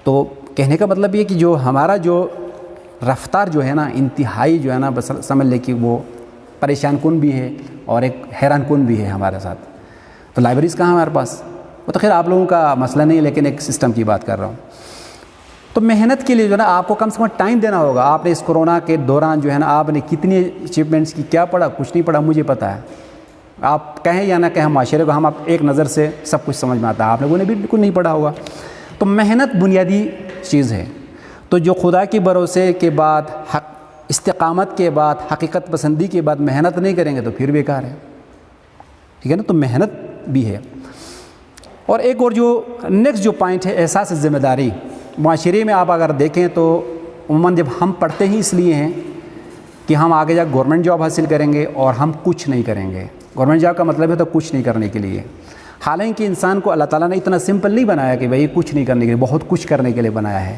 تو کہنے کا مطلب یہ کہ جو ہمارا جو رفتار جو ہے نا انتہائی جو ہے نا بس سمجھ لے کہ وہ پریشان کن بھی ہے اور ایک حیران کن بھی ہے ہمارے ساتھ. تو لائبریریز کہاں ہمارے پاس؟ وہ تو خیر آپ لوگوں کا مسئلہ نہیں ہے، لیکن ایک سسٹم کی بات کر رہا ہوں. تو محنت کے لیے جو ہے نا آپ کو کم سے کم ٹائم دینا ہوگا. آپ نے اس کورونا کے دوران جو ہے نا آپ نے کتنی اچیومنٹس کی، کیا پڑھا، کچھ نہیں پڑھا، مجھے پتہ ہے. آپ کہیں یا نہ کہیں معاشرے کو ہم آپ ایک نظر سے سب کچھ سمجھ میں آتا ہے. آپ لوگوں نے بھی بالکل نہیں پڑھا ہوگا. تو محنت بنیادی چیز ہے. تو جو خدا کے بھروسے کے بعد استقامت کے بعد حقیقت پسندی کے بعد محنت نہیں کریں گے تو پھر بیکار ہے. ٹھیک ہے نا. تو محنت بھی ہے. اور ایک اور جو نیکسٹ جو پوائنٹ ہے احساس ذمہ داری. معاشرے میں آپ اگر دیکھیں تو عموماً جب ہم پڑھتے ہی اس لیے ہیں کہ ہم آگے جا گورنمنٹ جاب حاصل کریں گے اور ہم کچھ نہیں کریں گے. گورنمنٹ جاب کا مطلب ہے تو کچھ نہیں کرنے کے لیے. حالانکہ انسان کو اللہ تعالیٰ نے اتنا سمپل نہیں بنایا کہ بھئی کچھ نہیں کرنے کے لیے، بہت کچھ کرنے کے لیے بنایا ہے.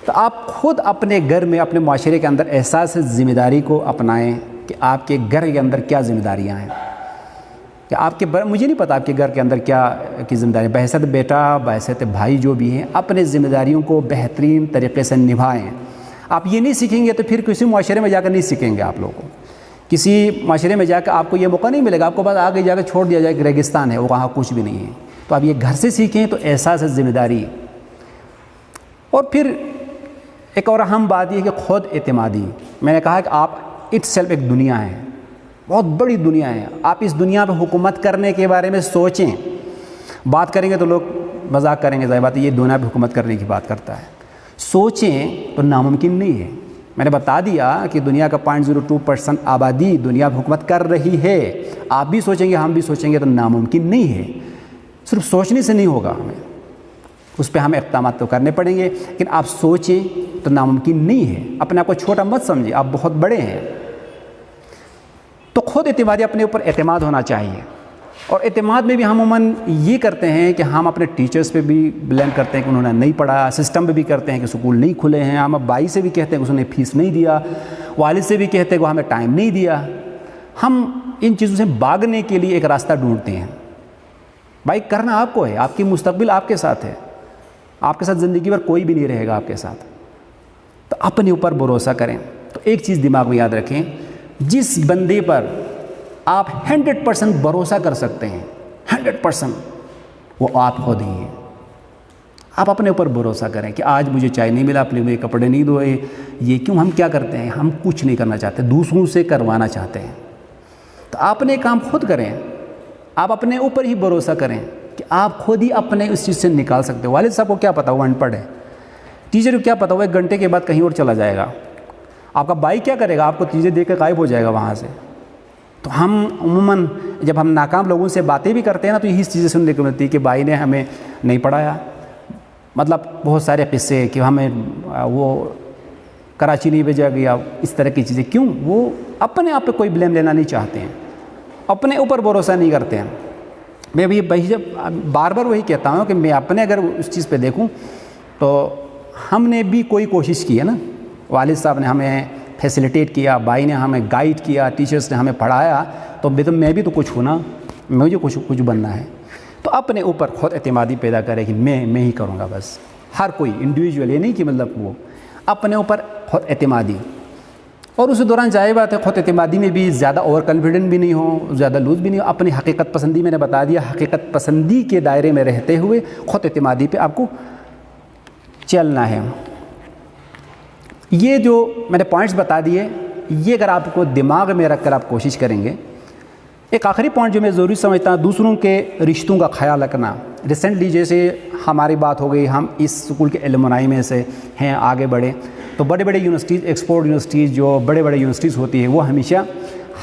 تو آپ خود اپنے گھر میں اپنے معاشرے کے اندر احساس ذمہ داری کو اپنائیں کہ آپ کے گھر کے اندر کیا ذمہ داریاں ہیں. کہ آپ کے مجھے نہیں پتہ آپ کے گھر کے اندر کیا کی ذمہ داری. بحیثیت بیٹا، بحیثیت بھائی جو بھی ہیں، اپنے ذمہ داریوں کو بہترین طریقے سے نبھائیں. آپ یہ نہیں سیکھیں گے تو پھر کسی معاشرے میں جا کر نہیں سیکھیں گے. آپ لوگوں کو کسی معاشرے میں جا کے آپ کو یہ موقع نہیں ملے گا. آپ کو بس آگے جا کے چھوڑ دیا جائے کہ ریگستان ہے، وہ وہاں کچھ بھی نہیں ہے. تو آپ یہ گھر سے سیکھیں تو احساس ذمہ داری. اور پھر ایک اور اہم بات یہ ہے کہ خود اعتمادی. میں نے کہا کہ آپ اٹ سیلف ایک دنیا ہے، بہت بڑی دنیا ہے. آپ اس دنیا پہ حکومت کرنے کے بارے میں سوچیں. بات کریں گے تو لوگ مذاق کریں گے، ظاہر بات ہے یہ دنیا پہ حکومت کرنے کی بات کرتا ہے. سوچیں تو ناممکن نہیں ہے. میں نے بتا دیا کہ دنیا کا 0.02% آبادی دنیا پہ حکومت کر رہی ہے. آپ بھی سوچیں گے، ہم بھی سوچیں گے تو ناممکن نہیں ہے. صرف سوچنے سے نہیں ہوگا، ہمیں اس پہ ہمیں اقدامات تو کرنے پڑیں گے. لیکن آپ سوچیں تو ناممکن نہیں ہے. اپنے آپ کو چھوٹا مت سمجھیں، آپ بہت بڑے ہیں. تو خود اعتمادی، اپنے اوپر اعتماد ہونا چاہیے. اور اعتماد میں بھی ہم عموماً یہ کرتے ہیں کہ ہم اپنے ٹیچرز پہ بھی بلیم کرتے ہیں کہ انہوں نے نہیں پڑھا. سسٹم پہ بھی کرتے ہیں کہ سکول نہیں کھلے ہیں. ہم بھائی سے بھی کہتے ہیں کہ اس نے فیس نہیں دیا. والد سے بھی کہتے ہیں کہ وہ ہمیں ٹائم نہیں دیا. ہم ان چیزوں سے بھاگنے کے لیے ایک راستہ ڈھونڈتے ہیں. بھائی کرنا آپ کو ہے، آپ کی مستقبل آپ کے ساتھ ہے. آپ کے ساتھ زندگی بھر کوئی بھی نہیں رہے گا آپ کے ساتھ. تو اپنے اوپر بھروسہ کریں. تو ایک چیز دماغ میں یاد رکھیں، جس بندے پر آپ 100% بھروسہ کر سکتے ہیں، 100%، وہ آپ خود ہی ہیں. آپ اپنے اوپر بھروسہ کریں کہ آج مجھے چائے نہیں ملا، اپنے کپڑے نہیں دھوئے. یہ کیوں؟ ہم کیا کرتے ہیں؟ ہم کچھ نہیں کرنا چاہتے، دوسروں سے کروانا چاہتے ہیں. تو اپنے کام خود کریں. آپ اپنے اوپر ہی بھروسہ کریں کہ آپ خود ہی اپنے اس چیز سے نکال سکتے ہو. والد صاحب کو کیا پتہ، وہ ان پڑھ ہے. ٹیچر کو کیا پتہ، وہ 1 گھنٹے کے بعد کہیں اور چلا جائے گا. آپ کا بھائی کیا کرے گا، آپ کو چیزیں دے کے غائب ہو جائے گا وہاں سے. تو ہم عموماً جب ہم ناکام لوگوں سے باتیں بھی کرتے ہیں نا تو یہی چیزیں سننے کو ملتی ہے کہ بھائی نے ہمیں نہیں پڑھایا. مطلب بہت سارے قصے کہ ہمیں وہ کراچی نہیں بھیجا گیا، اس طرح کی چیزیں. کیوں؟ وہ اپنے آپ پہ کوئی بلیم لینا نہیں چاہتے ہیں، اپنے اوپر بھروسہ نہیں کرتے ہیں. میں بھی بار بار وہی کہتا ہوں کہ میں اپنے اگر اس چیز پہ دیکھوں تو ہم نے بھی کوئی کوشش کی ہے نا. والد صاحب نے ہمیں فیسیلیٹیٹ کیا، بھائی نے ہمیں گائیڈ کیا، ٹیچرز نے ہمیں پڑھایا. تو میں بھی تو کچھ ہوں نا، مجھے کچھ بننا ہے. تو اپنے اوپر خود اعتمادی پیدا کرے کہ میں ہی کروں گا. بس ہر کوئی انڈیویجول، یہ نہیں کہ مطلب وہ اپنے اوپر خود اعتمادی. اور اس دوران ظاہر بات ہے خود اعتمادی میں بھی زیادہ اوور کانفیڈنٹ بھی نہیں ہو، زیادہ لوز بھی نہیں ہو. اپنی حقیقت پسندی میں نے بتا دیا، حقیقت پسندی کے دائرے میں رہتے ہوئے خود اعتمادی پہ آپ کو چلنا ہے. یہ جو میں نے پوائنٹس بتا دیے، یہ اگر آپ کو دماغ میں رکھ کر آپ کوشش کریں گے. ایک آخری پوائنٹ جو میں ضروری سمجھتا ہوں، دوسروں کے رشتوں کا خیال رکھنا. ریسنٹلی جیسے ہماری بات ہو گئی، ہم اس اسکول کے الومنائی میں سے ہیں، آگے بڑھے. تو بڑے بڑے یونیورسٹیز، ایکسپورٹ یونیورسٹیز، جو بڑے بڑے یونیورسٹیز ہوتی ہیں، وہ ہمیشہ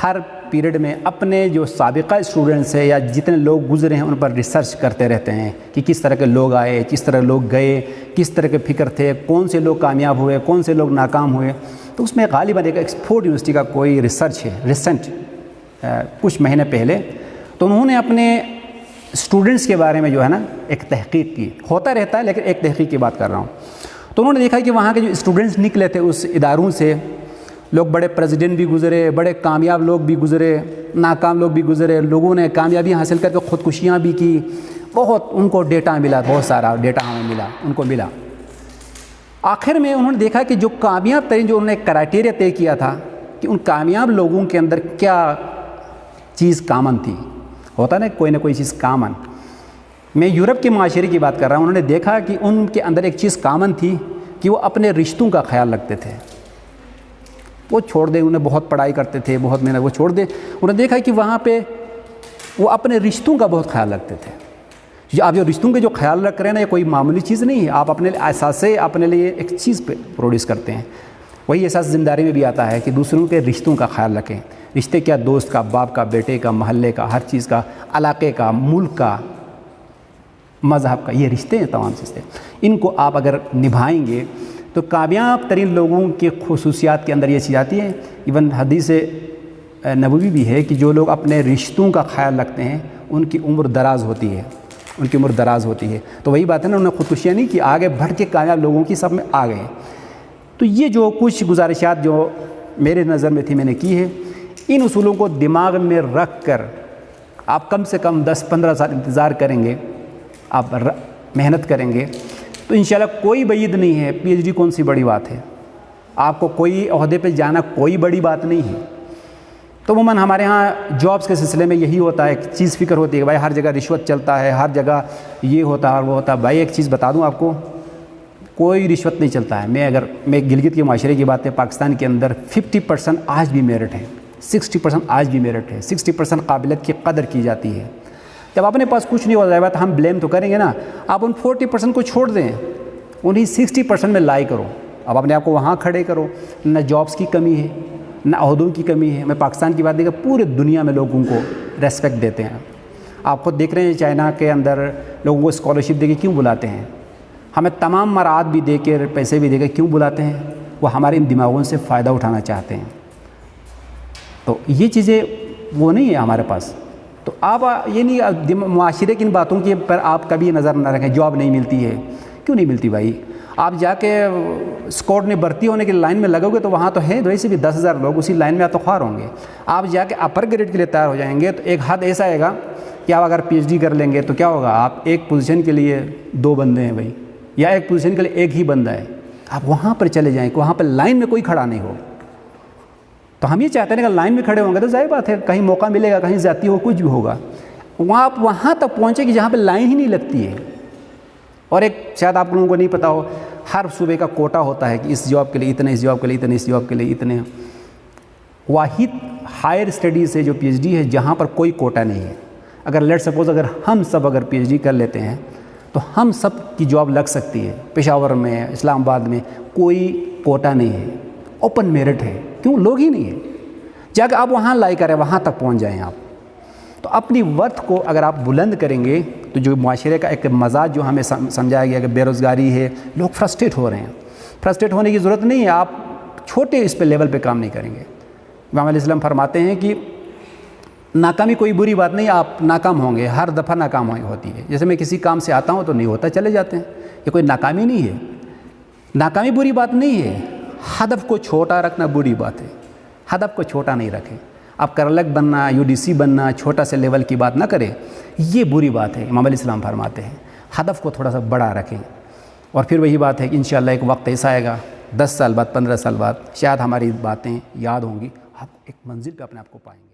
ہر پیریڈ میں اپنے جو سابقہ اسٹوڈنٹس ہیں یا جتنے لوگ گزرے ہیں ان پر ریسرچ کرتے رہتے ہیں کہ کس طرح کے لوگ آئے، کس طرح لوگ گئے، کس طرح کے فکر تھے، کون سے لوگ کامیاب ہوئے، کون سے لوگ ناکام ہوئے. تو اس میں غالباً ایک ایکسپورٹ یونیورسٹی کا کوئی ریسرچ ہے ریسنٹ کچھ مہینے پہلے. تو انہوں نے اپنے اسٹوڈنٹس کے بارے میں جو ہے نا ایک تحقیق کی. ہوتا رہتا ہے لیکن ایک تحقیق کی بات کر رہا ہوں. تو انہوں نے دیکھا کہ وہاں کے جو اسٹوڈنٹس نکلے تھے اس اداروں سے، لوگ بڑے پریزیڈنٹ بھی گزرے، بڑے کامیاب لوگ بھی گزرے، ناکام لوگ بھی گزرے. لوگوں نے کامیابی حاصل کر کے خودکشیاں بھی کی. بہت ان کو ڈیٹا ملا، بہت سارا ڈیٹا ہمیں ملا، ان کو ملا. آخر میں انہوں نے دیکھا کہ جو کامیاب ترین جو انہوں نے کرائٹیریا طے کیا تھا کہ ان کامیاب لوگوں کے اندر کیا چیز کامن تھی، ہوتا نا کوئی نہ کوئی چیز کامن. میں یورپ کے معاشرے کی بات کر رہا ہوں. انہوں نے دیکھا کہ ان کے اندر ایک چیز کامن تھی کہ وہ اپنے رشتوں کا خیال رکھتے تھے. وہ چھوڑ دیں، انہیں بہت پڑھائی کرتے تھے، بہت محنت، وہ چھوڑ دیں. انہوں نے دیکھا کہ وہاں پہ وہ اپنے رشتوں کا بہت خیال رکھتے تھے. آپ جو رشتوں کے جو خیال رکھ رہے ہیں نا، یہ کوئی معمولی چیز نہیں ہے. آپ اپنے احساس سے اپنے لیے ایک چیز پہ پروڈیوس کرتے ہیں. وہی احساس ذمہ داری میں بھی آتا ہے کہ دوسروں کے رشتوں کا خیال رکھیں. رشتے کیا، دوست کا، باپ کا، بیٹے کا، محلے کا، ہر چیز کا، علاقے کا، ملک کا، مذہب کا، یہ رشتے ہیں تمام چیزیں. ان کو آپ اگر نبھائیں گے تو کامیاب ترین لوگوں کے خصوصیات کے اندر یہ چیز آتی ہے. ایون حدیث نبوی بھی ہے کہ جو لوگ اپنے رشتوں کا خیال رکھتے ہیں ان کی عمر دراز ہوتی ہے، ان کی عمر دراز ہوتی ہے. تو وہی بات ہے نا، انہوں نے خودکشیاں نہیں کی، آگے بڑھ کے کامیاب لوگوں کی سب میں آ گئے. تو یہ جو کچھ گزارشات جو میرے نظر میں تھی میں نے کی ہے، ان اصولوں کو دماغ میں رکھ کر آپ کم سے کم 10-15 سال انتظار کریں گے، آپ محنت کریں گے تو انشاءاللہ کوئی بعید نہیں ہے. پی ایچ ڈی کون سی بڑی بات ہے، آپ کو کوئی عہدے پہ جانا کوئی بڑی بات نہیں ہے. تو عموماً ہمارے ہاں جابس کے سلسلے میں یہی ہوتا ہے، ایک چیز فکر ہوتی ہے کہ بھائی ہر جگہ رشوت چلتا ہے، ہر جگہ یہ ہوتا ہے اور وہ ہوتا ہے. بھائی ایک چیز بتا دوں آپ کو، کوئی رشوت نہیں چلتا ہے. میں گلگت کے معاشرے کی بات ہے، پاکستان کے اندر 50% آج بھی میرٹ ہے، 60% آج بھی میرٹ ہے، 60% قابلیت کی قدر کی جاتی ہے. جب اپنے پاس کچھ نہیں ہو جائے تو ہم بلیم تو کریں گے نا. آپ ان 40% کو چھوڑ دیں، انہیں 60% میں لائی کرو. اب اپنے آپ کو وہاں کھڑے کرو. نہ جابس کی کمی ہے، نہ عہدوں کی کمی ہے. میں پاکستان کی بات نہیں کہ پورے دنیا میں لوگوں کو ریسپیکٹ دیتے ہیں. آپ خود دیکھ رہے ہیں چائنا کے اندر لوگوں کو اسکالرشپ دے کے کیوں بلاتے ہیں، ہمیں تمام مراعات بھی دے کے، پیسے بھی دے کے کیوں بلاتے ہیں؟ وہ ہمارے ان دماغوں سے فائدہ اٹھانا چاہتے ہیں. تو یہ چیزیں وہ نہیں ہے ہمارے پاس. تو آپ یہ نہیں معاشرے کی ان باتوں کے پر آپ کبھی نظر نہ رکھیں. جاب نہیں ملتی ہے، کیوں نہیں ملتی بھائی؟ آپ جا کے اسکواڈ میں بھرتی ہونے کی لائن میں لگو گے تو وہاں تو ہیں ویسے بھی 10,000 لوگ اسی لائن میں آپ تو خوار ہوں گے. آپ جا کے اپر گریڈ کے لیے تیار ہو جائیں گے تو ایک حد ایسا آئے گا کہ آپ اگر پی ایچ ڈی کر لیں گے تو کیا ہوگا، آپ ایک پوزیشن کے لیے 2 بندے ہیں بھائی، یا ایک پوزیشن کے لیے ایک ہی بندہ ہے. آپ وہاں پر چلے جائیں کہ وہاں پر لائن میں کوئی کھڑا نہیں ہو. تو ہم یہ چاہتے ہیں کہ لائن میں کھڑے ہوں گے تو ظاہر بات ہے کہیں موقع ملے گا، کہیں زیادتی ہو، کچھ بھی ہوگا. آپ وہاں تک پہنچے کہ جہاں پہ لائن ہی نہیں لگتی ہے. اور ایک شاید آپ لوگوں کو نہیں پتا ہو، ہر صوبے کا کوٹا ہوتا ہے کہ اس جاب کے لیے اتنے، اس جاب کے لیے اتنے، اس جاب کے لیے اتنے. واحد ہائر اسٹڈیز ہے جو پی ایچ ڈی ہے جہاں پر کوئی کوٹا نہیں ہے. اگر لیٹ سپوز اگر ہم سب اگر پی ایچ ڈی کر لیتے ہیں تو ہم سب کی جاب لگ سکتی ہے. پشاور میں، اسلام آباد میں کوئی کوٹا نہیں ہے، اوپن میرٹ ہے. کیوں؟ لوگ ہی نہیں ہے. جا کے آپ وہاں لائی کریں، وہاں تک پہنچ جائیں آپ. تو اپنی ورتھ کو اگر آپ بلند کریں گے تو جو معاشرے کا ایک مزاج جو ہمیں سمجھایا گیا کہ بے روزگاری ہے، لوگ فرسٹریٹ ہو رہے ہیں. فرسٹریٹ ہونے کی ضرورت نہیں ہے. آپ چھوٹے اس پہ لیول پہ کام نہیں کریں گے. امام علیہ السلام فرماتے ہیں کہ ناکامی کوئی بری بات نہیں، آپ ناکام ہوں گے، ہر دفعہ ناکام ہوتی ہے. جیسے میں کسی کام سے آتا ہوں تو نہیں ہوتا، چلے جاتے ہیں. یہ کوئی ناکامی نہیں ہے. ناکامی بری بات نہیں ہے. ہدف کو چھوٹا رکھنا بری بات ہے. ہدف کو چھوٹا نہیں رکھیں. آپ کرلک بننا، یو ڈی سی بننا، چھوٹا سے لیول کی بات نہ کریں، یہ بری بات ہے. امام علیہ السلام فرماتے ہیں ہدف کو تھوڑا سا بڑا رکھیں. اور پھر وہی بات ہے کہ انشاءاللہ ایک وقت ایسا آئے گا، 10 سال بعد، 15 سال بعد شاید ہماری باتیں یاد ہوں گی، آپ ایک منزل پہ اپنے آپ کو پائیں گے.